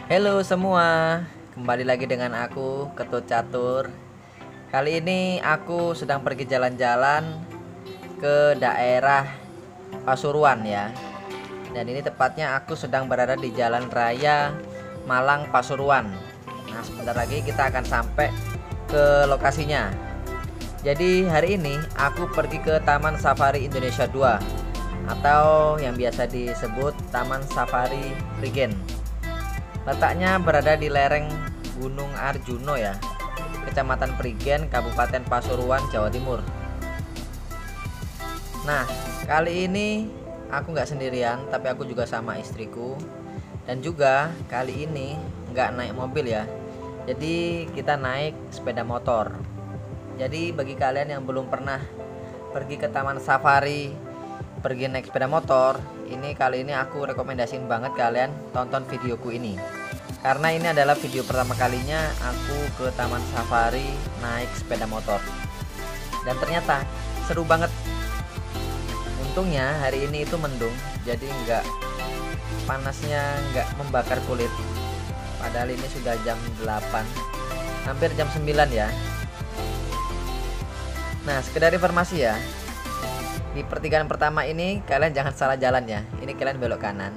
Halo semua, kembali lagi dengan aku Ketut Catur. Kali ini aku sedang pergi jalan-jalan ke daerah Pasuruan ya. Dan ini tepatnya aku sedang berada di Jalan Raya Malang Pasuruan. Nah, sebentar lagi kita akan sampai ke lokasinya. Jadi hari ini aku pergi ke Taman Safari Indonesia 2 atau yang biasa disebut Taman Safari Prigen. Letaknya berada di lereng Gunung Arjuno ya, Kecamatan Prigen, Kabupaten Pasuruan, Jawa Timur. Nah, kali ini aku nggak sendirian, tapi aku juga sama istriku. Dan juga kali ini nggak naik mobil ya, jadi kita naik sepeda motor. Jadi bagi kalian yang belum pernah pergi ke Taman Safari, pergi naik sepeda motor, ini kali ini aku rekomendasiin banget kalian tonton videoku ini. Karena ini adalah video pertama kalinya aku ke Taman Safari naik sepeda motor. Dan ternyata seru banget. Untungnya hari ini itu mendung, jadi panasnya nggak membakar kulit. Padahal ini sudah jam 8, hampir jam 9 ya. Nah, sekedar informasi ya, di pertigaan pertama ini kalian jangan salah jalan ya. Ini kalian belok kanan.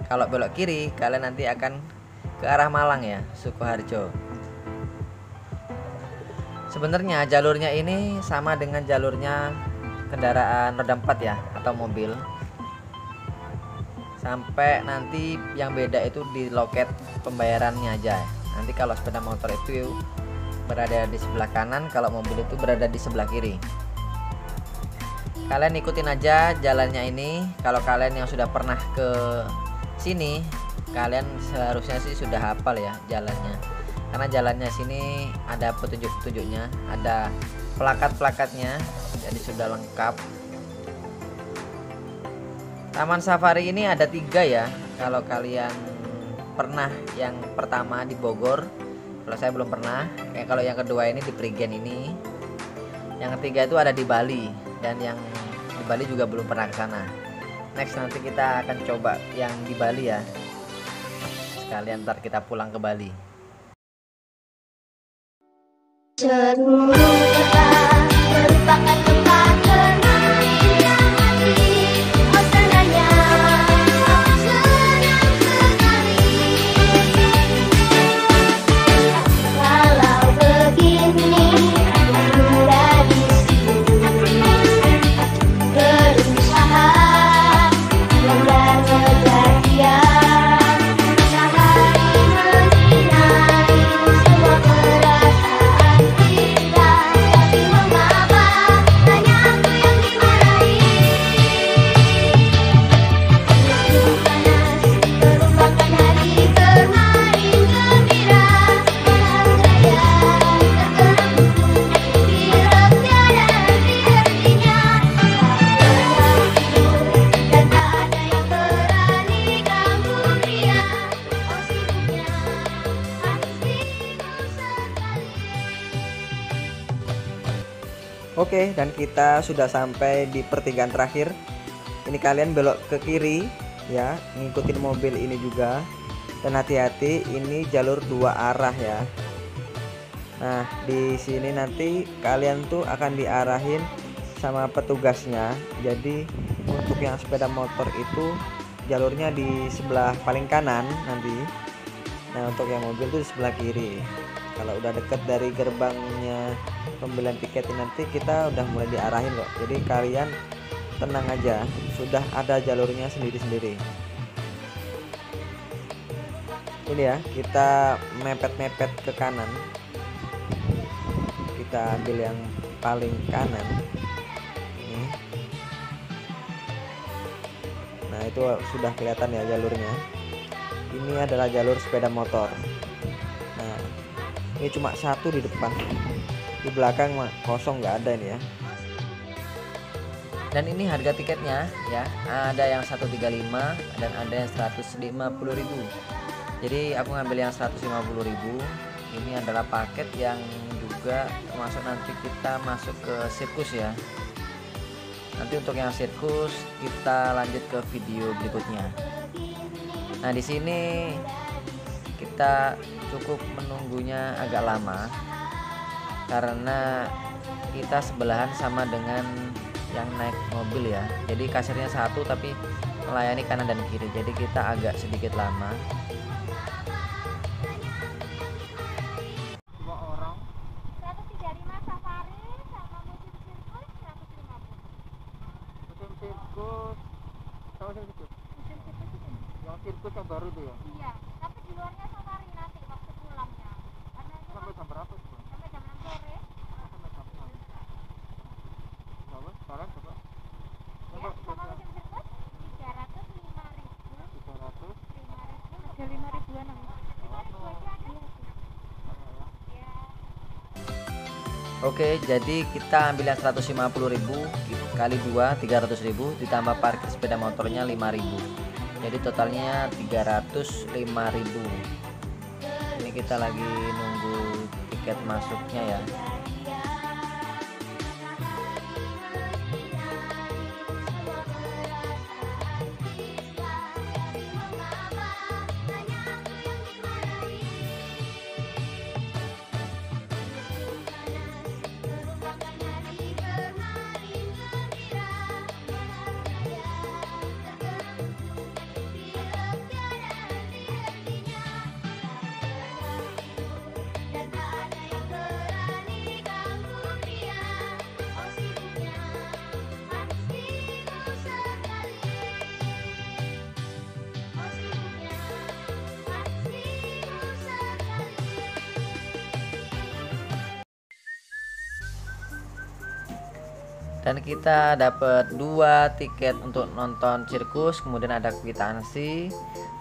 Kalau belok kiri kalian nanti akan ke arah Malang ya, Sukoharjo. Sebenarnya jalurnya ini sama dengan jalurnya kendaraan roda 4 ya, atau mobil. Sampai nanti yang beda itu di loket pembayarannya aja. Nanti kalau sepeda motor itu berada di sebelah kanan, kalau mobil itu berada di sebelah kiri. Kalian ikutin aja jalannya ini. Kalau kalian yang sudah pernah ke sini, kalian seharusnya sih sudah hafal ya jalannya. Karena jalannya sini ada petunjuk-petunjuknya, ada plakat-plakatnya, jadi sudah lengkap. Taman Safari ini ada 3 ya. Kalau kalian pernah yang pertama di Bogor, kalau saya belum pernah. Kalau yang kedua ini di Prigen ini. Yang ketiga itu ada di Bali, dan yang di Bali juga belum pernah ke sana. Next nanti kita akan coba yang di Bali ya. Sekalian ntar kita pulang ke Bali. Seluruh kota merupakan tempat bermain yang asik. Suasananya senang sekali. Kalau begini mudah disini berusaha dan berbahagia. Matahari menyinari semua perasaan kita, tapi mengapa hanya aku yang dimarahi? Musim panas merupakan hari kemarin gembira, bahagia terganggu, hirap tiada henti-hentinya. Dan tak ada yang berani ganggu dia. Oh sibuknya, aku sibuk sekali. Oke, dan kita sudah sampai di pertigaan terakhir. Ini kalian belok ke kiri ya, ngikutin mobil ini juga. Dan hati-hati, ini jalur 2 arah ya. Nah, di sini nanti kalian tuh akan diarahin sama petugasnya. Jadi untuk yang sepeda motor itu jalurnya di sebelah paling kanan nanti. Nah, untuk yang mobil tuh di sebelah kiri. Kalau udah deket dari gerbangnya pembelian tiket ini nanti kita udah mulai diarahin kok. Jadi kalian tenang aja, sudah ada jalurnya sendiri-sendiri. Ini ya, kita mepet-mepet ke kanan. Kita ambil yang paling kanan. Ini. Nah, itu sudah kelihatan ya jalurnya. Ini adalah jalur sepeda motor. Nah, ini cuma satu di depan, di belakang mah kosong, nggak ada ini ya. Dan ini harga tiketnya ya, ada yang 135 dan ada yang 150.000. Jadi aku ngambil yang 150.000. Ini adalah paket yang juga termasuk nanti kita masuk ke sirkus ya. Nanti untuk yang sirkus kita lanjut ke video berikutnya. Nah, di sini kita cukup menunggunya agak lama karena kita sebelahan sama dengan yang naik mobil ya. Jadi kasirnya satu tapi melayani kanan dan kiri, jadi kita agak sedikit lama. Satu 35 safari sama musim sirkus 150. Musim sirkus tahu musim sirkus Musim sirkus itu. yang sirkus yang baru tuh ya Iya, tapi di luarnya safari nanti waktu pulangnya. Karena itu sampai jam berapa tuh Bang? sampai jam 6 sore. Sampai jam 6 berapa sekarang coba Ya, sama musim sirkus 305.000. 300 Harga 5.000-an. 5.000 aja ada. Ya. Oke, jadi kita ambil yang 150.000 kali 2 300.000 ditambah parkir sepeda motornya 5.000. Jadi totalnya 305.000. Ini kita lagi nunggu tiket masuknya ya. Dan kita dapat 2 tiket untuk nonton sirkus, kemudian ada kwitansi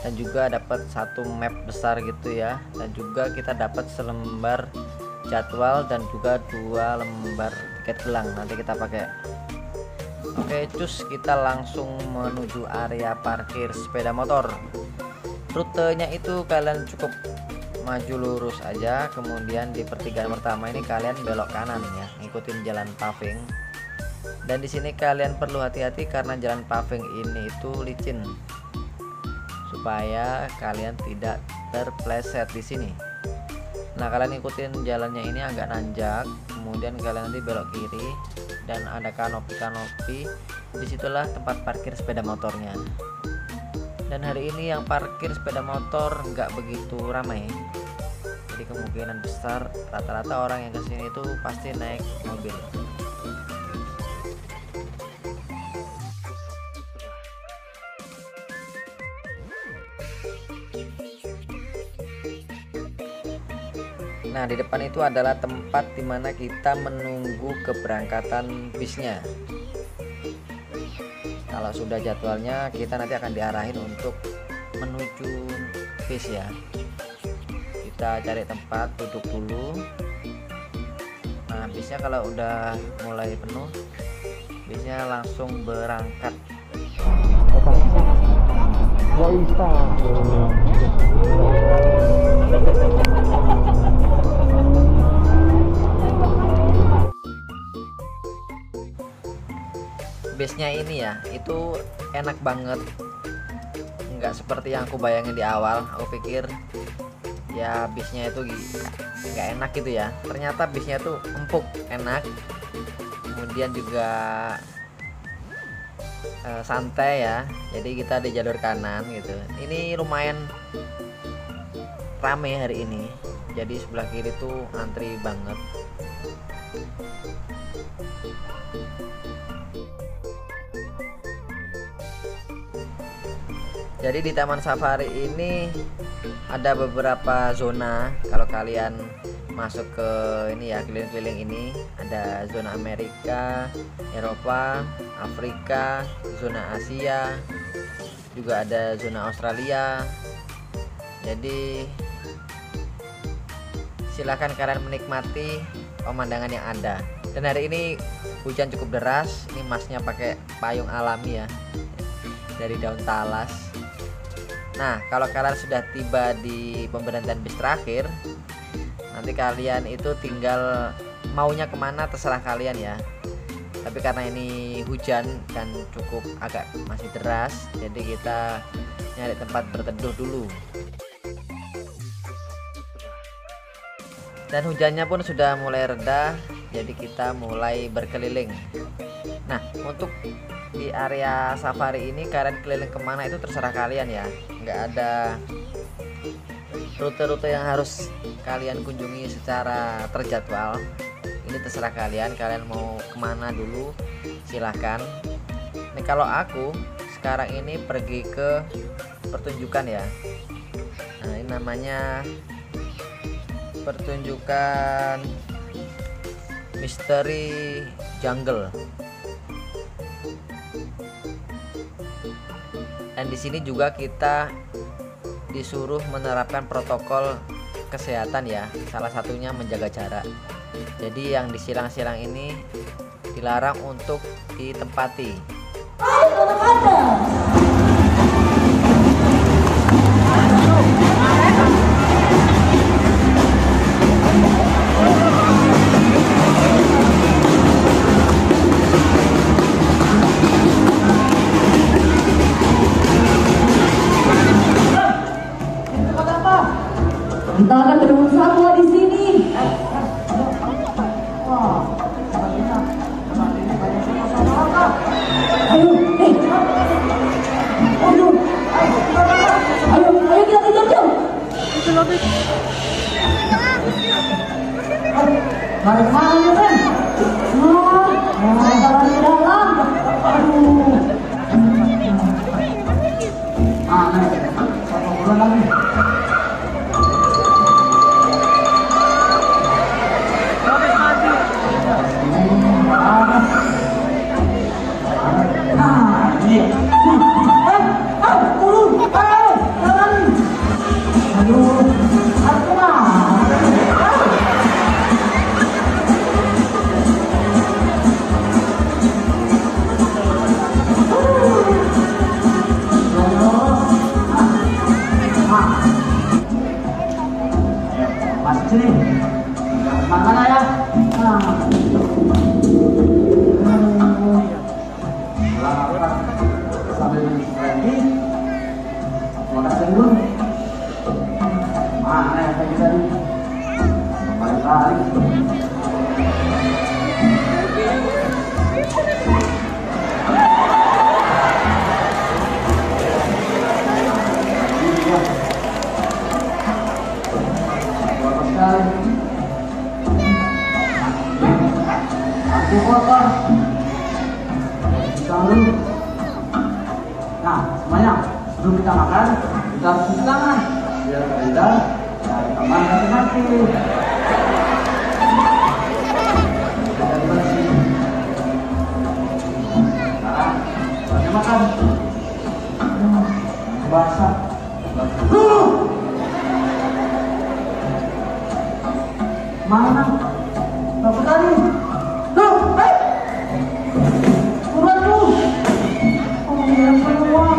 dan juga dapat 1 map besar gitu ya, dan juga kita dapat selembar jadwal dan juga 2 lembar tiket gelang, nanti kita pakai. Oke cus, kita langsung menuju area parkir sepeda motor. Rutenya itu kalian cukup maju lurus aja, kemudian di pertigaan pertama ini kalian belok kanan ya, ngikutin jalan paving. Dan di sini kalian perlu hati-hati karena jalan paving ini itu licin, supaya kalian tidak terpleset di sini. Nah, kalian ikutin jalannya ini agak nanjak, kemudian kalian nanti belok kiri dan ada kanopi-kanopi. Disitulah tempat parkir sepeda motornya. Dan hari ini yang parkir sepeda motor nggak begitu ramai. Jadi kemungkinan besar rata-rata orang yang kesini itu pasti naik mobil. Nah, di depan itu adalah tempat dimana kita menunggu keberangkatan bisnya. Kalau sudah jadwalnya, kita nanti akan diarahin untuk menuju bis ya. Kita cari tempat duduk dulu. Nah, bisnya kalau udah mulai penuh, bisnya langsung berangkat. nggak bisa Bisnya ini ya, itu enak banget, nggak seperti yang aku bayangin di awal. Aku pikir ya bisnya itu nggak enak gitu ya, ternyata bisnya tuh empuk, enak, kemudian juga santai ya. Jadi kita di jalur kanan gitu. Ini lumayan rame hari ini, jadi sebelah kiri tuh antri banget. Jadi di Taman Safari ini ada beberapa zona. Kalau kalian masuk ke ini ya, keliling-keliling ini, ada zona Amerika, Eropa, Afrika, zona Asia, juga ada zona Australia. Jadi silakan kalian menikmati pemandangan yang ada. Dan hari ini hujan cukup deras. Ini masnya pakai payung alami ya, dari daun talas. Nah, kalau kalian sudah tiba di pemberhentian bis terakhir, nanti kalian itu tinggal maunya kemana terserah kalian ya. Tapi karena ini hujan dan cukup agak masih deras, jadi kita nyari tempat berteduh dulu. Dan hujannya pun sudah mulai reda, jadi kita mulai berkeliling. Nah, untuk di area safari ini kalian keliling kemana itu terserah kalian ya, nggak ada rute-rute yang harus kalian kunjungi secara terjadwal. Ini terserah kalian mau kemana dulu, silahkan. Nih kalau aku sekarang ini pergi ke pertunjukan ya. Nah, ini namanya pertunjukan Misteri Jungle. Dan di sini juga kita disuruh menerapkan protokol kesehatan ya. Salah satunya menjaga jarak. Jadi yang di silang-silang ini dilarang untuk ditempati. Kita akan bermain satwa di sini. Wah, ayo, ayo kita kejar jauh. Lari kemana nih, Ben? Mereka lari ke dalam. Aduh. Satu bulan lagi. Mana ya? Sambil ready. Makasih dulu. Mana ya tadi tadi? Balik. Aku kotor. Nah, semuanya sebelum kita makan, kita harus cuci tangan biar terhindar dari aman dan penyakit. Kita bersih. Sekarang kita makan. Basah. Mana? Apa tadi? Loh, turun lu. Oh, yang semua.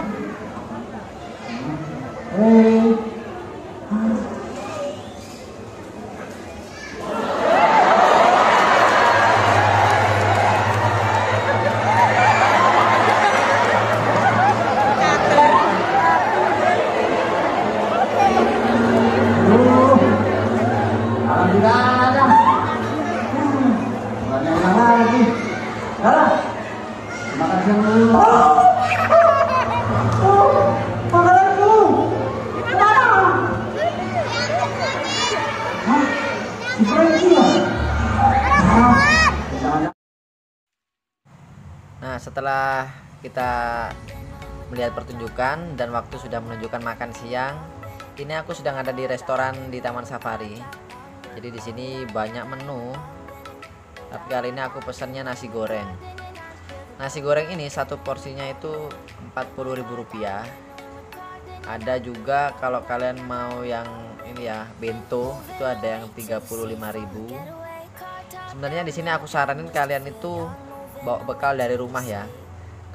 Nah, setelah kita melihat pertunjukan dan waktu sudah menunjukkan makan siang, ini aku sedang ada di restoran di Taman Safari. Jadi di sini banyak menu. Tapi kali ini aku pesannya nasi goreng. Nasi goreng ini satu porsinya itu Rp40.000. Ada juga kalau kalian mau yang ini ya, bento, itu ada yang 35.000. Sebenarnya di sini aku saranin kalian itu bawa bekal dari rumah ya.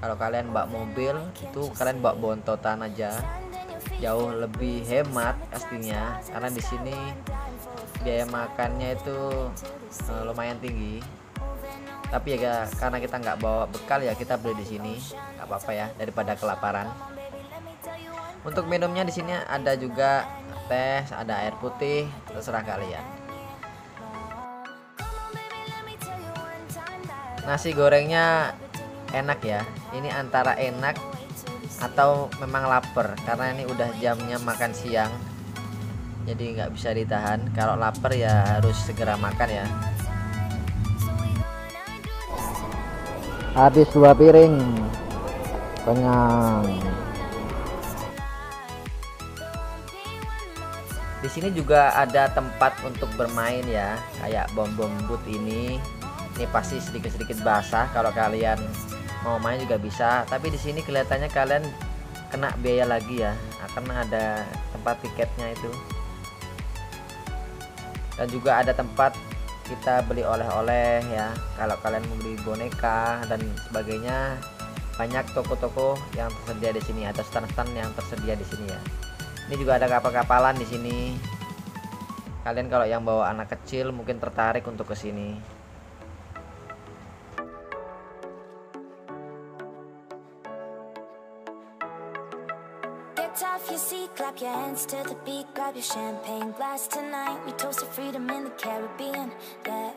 Kalau kalian bawa mobil itu kalian bawa bontotan aja, jauh lebih hemat pastinya, karena di sini biaya makannya itu lumayan tinggi. Tapi ya karena kita nggak bawa bekal ya kita beli di sini, nggak apa-apa ya, daripada kelaparan. Untuk minumnya di sini ada juga teh, ada air putih, terserah kalian. nasi gorengnya enak ya. Ini antara enak atau memang lapar, karena ini udah jamnya makan siang, jadi nggak bisa ditahan. Kalau lapar ya harus segera makan ya. Habis 2 piring, kenyang. Di sini juga ada tempat untuk bermain ya, kayak bom-bom boot ini. Ini pasti sedikit-sedikit basah, kalau kalian mau main juga bisa. Tapi di sini kelihatannya kalian kena biaya lagi ya, karena ada tempat tiketnya itu. Dan juga ada tempat kita beli oleh-oleh ya, kalau kalian mau beli boneka dan sebagainya. Banyak toko-toko yang tersedia di sini, atau stand-stand yang tersedia di sini ya. Ini juga ada kapal-kapalan di sini. Kalian kalau yang bawa anak kecil mungkin tertarik untuk ke sini. Off your seat, clap your hands to the beat, grab your champagne glass tonight. We toast to freedom in the Caribbean, yeah,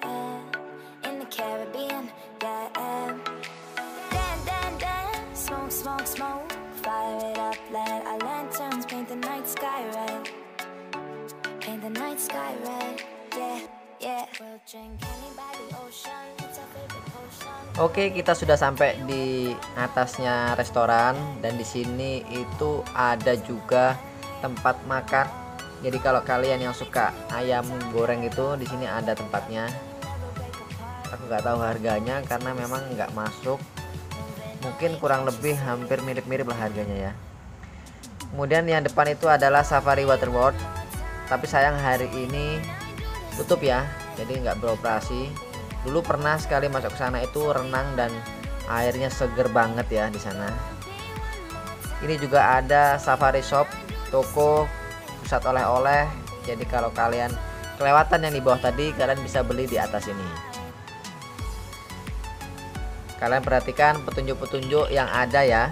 in the Caribbean, yeah. Dan, dan, dan, smoke, smoke, smoke, fire it up, let our lanterns paint the night sky red, paint the night sky red, yeah, yeah. We'll drink honey by the ocean, it's our favorite potion. Oke, kita sudah sampai di atasnya restoran, dan di sini itu ada juga tempat makan. Jadi kalau kalian yang suka ayam goreng itu, di sini ada tempatnya. Aku nggak tahu harganya karena memang nggak masuk. Mungkin kurang lebih hampir mirip-mirip lah harganya ya. Kemudian yang depan itu adalah Safari Waterworld, tapi sayang hari ini tutup ya, jadi nggak beroperasi. Dulu pernah sekali masuk ke sana itu renang dan airnya seger banget ya di sana. Ini juga ada Safari Shop, toko, pusat oleh-oleh. Jadi kalau kalian kelewatan yang di bawah tadi, kalian bisa beli di atas ini. Kalian perhatikan petunjuk-petunjuk yang ada ya.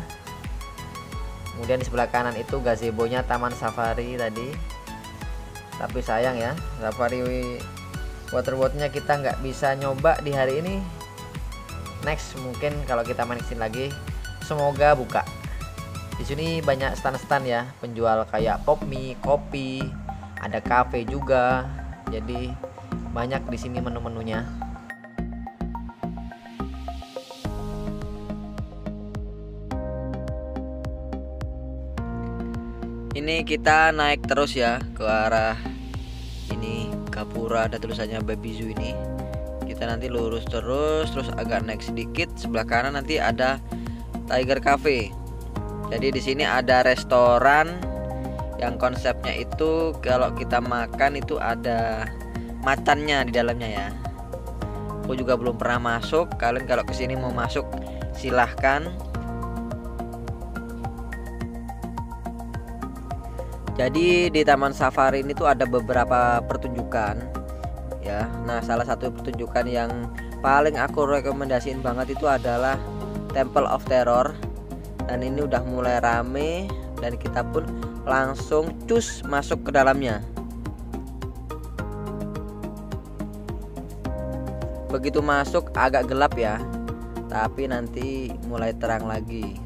Kemudian di sebelah kanan itu gazebo-nya Taman Safari tadi. Tapi sayang ya, Safari Waterworld-nya kita nggak bisa nyoba di hari ini. Next mungkin kalau kita main kesini lagi, semoga buka. Di sini banyak stand-stand ya, penjual kayak pop mie, kopi, ada cafe juga. Jadi banyak di sini menu-menunya. Ini kita naik terus ya ke arah ini Gapura, ada tulisannya Baby Zoo ini. Kita nanti lurus terus agak naik sedikit, sebelah kanan nanti ada Tiger Cafe. Jadi di sini ada restoran yang konsepnya itu kalau kita makan itu ada macannya di dalamnya ya. Aku juga belum pernah masuk. Kalian kalau kesini mau masuk silahkan. Jadi di Taman Safari ini tuh ada beberapa pertunjukan ya. Nah, salah satu pertunjukan yang paling aku rekomendasiin banget itu adalah Temple of Terror. Dan ini udah mulai rame dan kita pun langsung cus masuk ke dalamnya. Begitu masuk agak gelap ya, tapi nanti mulai terang lagi.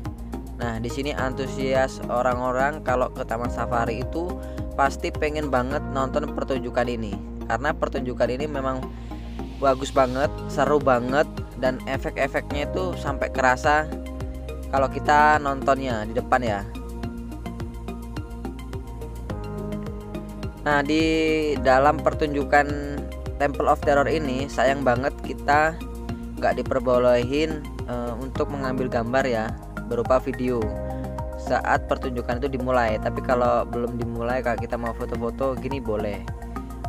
Nah, di sini antusias orang-orang kalau ke Taman Safari itu pasti pengen banget nonton pertunjukan ini. Karena pertunjukan ini memang bagus banget, seru banget, dan efek-efeknya itu sampai kerasa kalau kita nontonnya di depan ya. Nah, di dalam pertunjukan Temple of Terror ini sayang banget kita nggak diperbolehin untuk mengambil gambar ya, berupa video saat pertunjukan itu dimulai. Tapi kalau belum dimulai, kalau kita mau foto-foto gini boleh.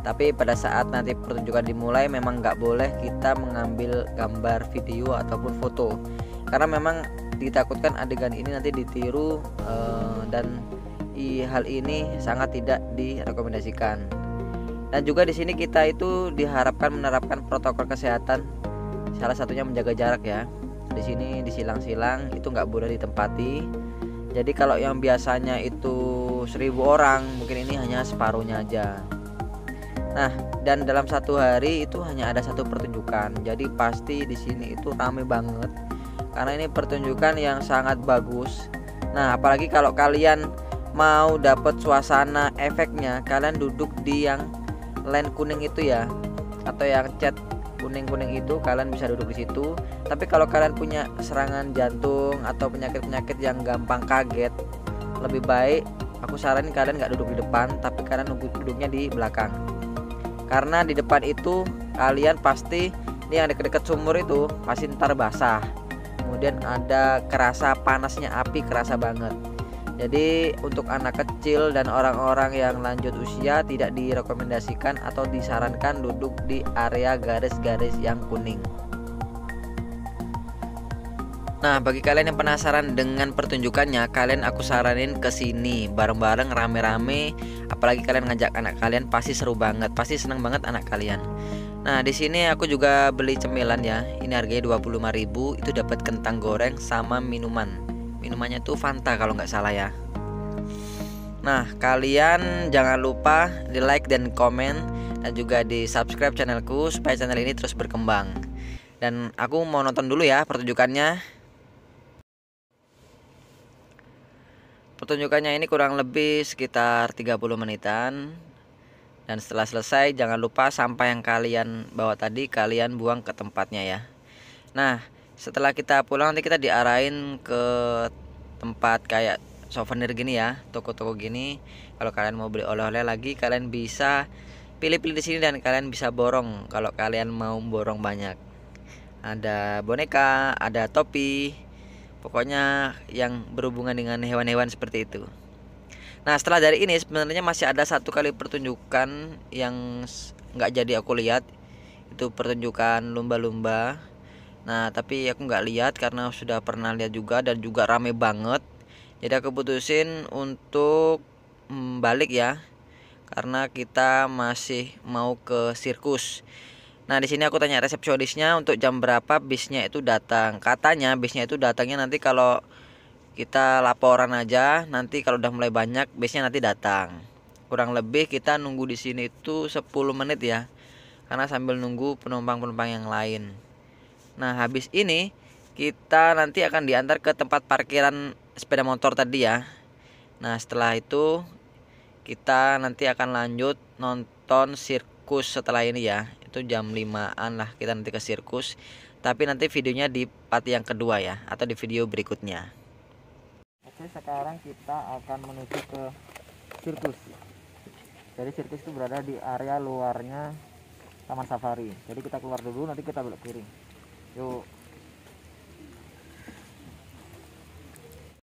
Tapi pada saat nanti pertunjukan dimulai memang nggak boleh kita mengambil gambar, video ataupun foto, karena memang ditakutkan adegan ini nanti ditiru dan hal ini sangat tidak direkomendasikan. Dan juga di sini kita itu diharapkan menerapkan protokol kesehatan, salah satunya menjaga jarak ya. Di sini di silang-silang itu nggak boleh ditempati. Jadi kalau yang biasanya itu 1000 orang, mungkin ini hanya separuhnya aja. Nah, dan dalam satu hari itu hanya ada satu pertunjukan. Jadi pasti di sini itu rame banget karena ini pertunjukan yang sangat bagus. Nah, apalagi kalau kalian mau dapat suasana efeknya, kalian duduk di yang line kuning itu ya, atau yang cat kuning-kuning itu, kalian bisa duduk di situ. Tapi kalau kalian punya serangan jantung atau penyakit-penyakit yang gampang kaget, lebih baik aku saranin kalian nggak duduk di depan, tapi kalian duduknya di belakang. Karena di depan itu kalian pasti ini yang deket-deket sumur itu pasti ntar basah. Kemudian ada kerasa panasnya api, kerasa banget. Jadi untuk anak kecil dan orang-orang yang lanjut usia tidak direkomendasikan atau disarankan duduk di area garis-garis yang kuning. Nah, bagi kalian yang penasaran dengan pertunjukannya, kalian aku saranin ke sini bareng-bareng rame-rame. Apalagi kalian ngajak anak kalian, pasti seru banget, pasti seneng banget anak kalian. Nah, di sini aku juga beli cemilan ya. Ini harganya 25.000, itu dapat kentang goreng sama minuman. Minumannya tuh Fanta kalau nggak salah ya. Nah, kalian jangan lupa di like dan komen dan juga di subscribe channelku supaya channel ini terus berkembang. Dan aku mau nonton dulu ya pertunjukannya. Pertunjukannya ini kurang lebih sekitar 30 menitan. Dan setelah selesai jangan lupa sampah yang kalian bawa tadi kalian buang ke tempatnya ya. Nah, setelah kita pulang nanti kita diarahin ke tempat kayak souvenir gini ya, toko-toko gini. Kalau kalian mau beli oleh-oleh lagi, kalian bisa pilih-pilih di sini dan kalian bisa borong kalau kalian mau borong banyak. Ada boneka, ada topi, pokoknya yang berhubungan dengan hewan-hewan seperti itu. Nah, setelah dari ini sebenarnya masih ada satu kali pertunjukan yang nggak jadi aku lihat. Itu pertunjukan lumba-lumba. Nah, tapi aku nggak lihat karena sudah pernah lihat juga dan juga rame banget. Jadi aku putusin untuk balik ya, karena kita masih mau ke sirkus. Nah, di sini aku tanya resepsionisnya untuk jam berapa bisnya itu datang. Katanya bisnya itu datangnya nanti kalau kita laporan aja, nanti kalau udah mulai banyak bisnya nanti datang. Kurang lebih kita nunggu di sini itu 10 menit ya. Karena sambil nunggu penumpang-penumpang yang lain. Nah, habis ini kita nanti akan diantar ke tempat parkiran sepeda motor tadi ya. Nah, setelah itu kita nanti akan lanjut nonton sirkus setelah ini ya. Itu jam 5-an lah kita nanti ke sirkus. Tapi nanti videonya di part yang kedua ya, atau di video berikutnya. Oke, sekarang kita akan menuju ke sirkus. Jadi sirkus itu berada di area luarnya Taman Safari. Jadi kita keluar dulu, nanti kita belok kiri. Yuk.